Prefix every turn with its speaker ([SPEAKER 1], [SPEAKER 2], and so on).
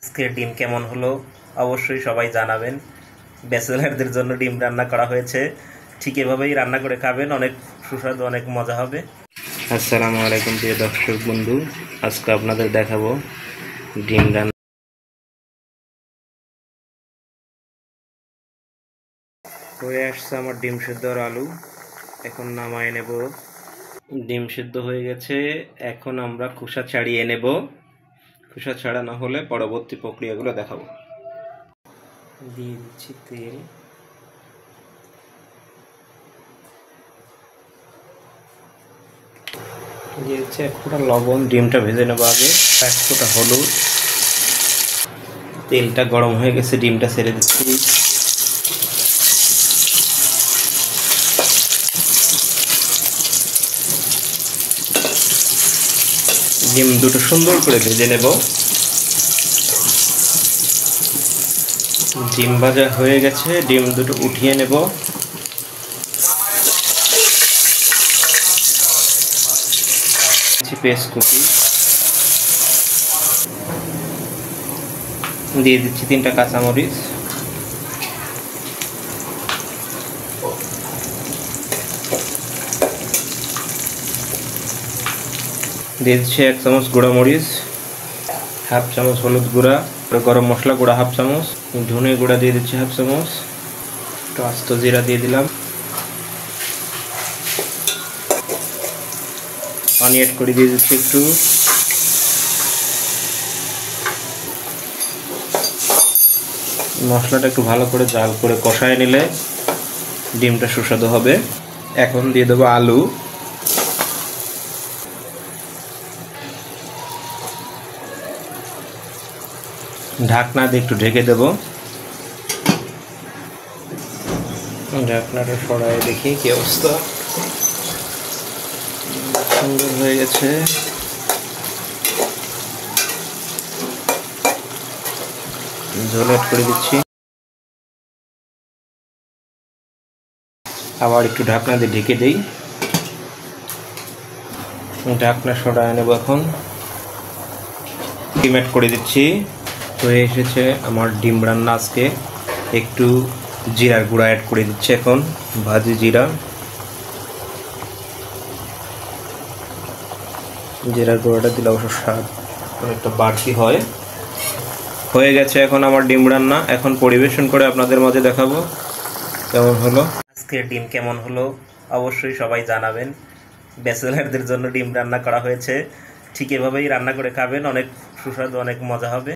[SPEAKER 1] আজকের ডিম কেমন হলো অবশ্যই সবাই জানাবেন। ব্যাচেলারদের জন্য ডিম রান্না করা হয়েছে, ঠিক এভাবেই রান্না করে খাবেন, অনেক সুস্বাদু, অনেক মজা হবে। আসসালামু আলাইকুম প্রিয় দর্শক বন্ধু, আজকে আপনাদের দেখাবো ডিম রান্না। হয়ে আসছে আমার ডিম সেদ্ধ আর আলু, এখন নামায় নেব। ডিম সেদ্ধ হয়ে গেছে, এখন আমরা খোসা ছাড়িয়ে নেব। খোসা ছাড়ানো হলে পরবর্তী প্রক্রিয়াগুলো দেখাবো। দিয়ে দিচ্ছি তেল, দিয়ে দিচ্ছি 1 ফোঁটা লবণ, ডিমটা ভেজে নেবো আগে। 1 ফোঁটা হলুদ। তেলটা গরম হয়ে গেছে, ডিমটা ছেড়ে দিচ্ছি। ডিম দুটো সুন্দর করে ভেজে নেব। ডিম ভাজা হয়ে গেছে, ডিম দুটো উঠিয়ে নেব। পেস্ট কুচি দিয়ে দিচ্ছি, 3টা কাঁচামরিচ, দিয়ে দিচ্ছি 1 চামচ গুঁড়া মরিচ, 1/2 চামচ হলুদ গুঁড়া, গরম মশলা গুঁড়া 1/2 চামচ, ধনে গুঁড়া দিয়ে দিচ্ছি 1/2 চামচ, একটু আস্ত জিরা দিয়ে দিলাম, পানি অ্যাড করে দিয়ে দিচ্ছি একটু। মশলাটা একটু ভালো করে জাল করে কষায় নিলে ডিমটা সুস্বাদু হবে। এখন দিয়ে দেবো আলু, ঢাকনা দিয়ে একটু ঢেকে দেব। ঢাকনাটা সরাই দেখি কি অবস্থা। সুন্দর হয়ে গেছে। ঝোল অ্যাড করে দিচ্ছি, আবার একটু ঢাকনা দিয়ে ঢেকে দেই। ঢাকনা সরাই নেব। এখন ডিম অ্যাড করে দিচ্ছি। হয়ে এসেছে আমার ডিম রান্না। আজকে একটু জিরার গুঁড়া অ্যাড করে দিচ্ছি, এখন ভাজি জিরার গুঁড়াটা দিলে অবশ্য স্বাদ অনেকটা বাড়তি হয়। হয়ে গেছে এখন আমার ডিম রান্না। এখন পরিবেশন করে আপনাদের মাঝে দেখাবো কেমন হলো। আজকের ডিম কেমন হলো অবশ্যই সবাই জানাবেন। ব্যাচেলারদের জন্য ডিম রান্না করা হয়েছে, ঠিক এভাবেই রান্না করে খাবেন, অনেক সুস্বাদু, অনেক মজা হবে।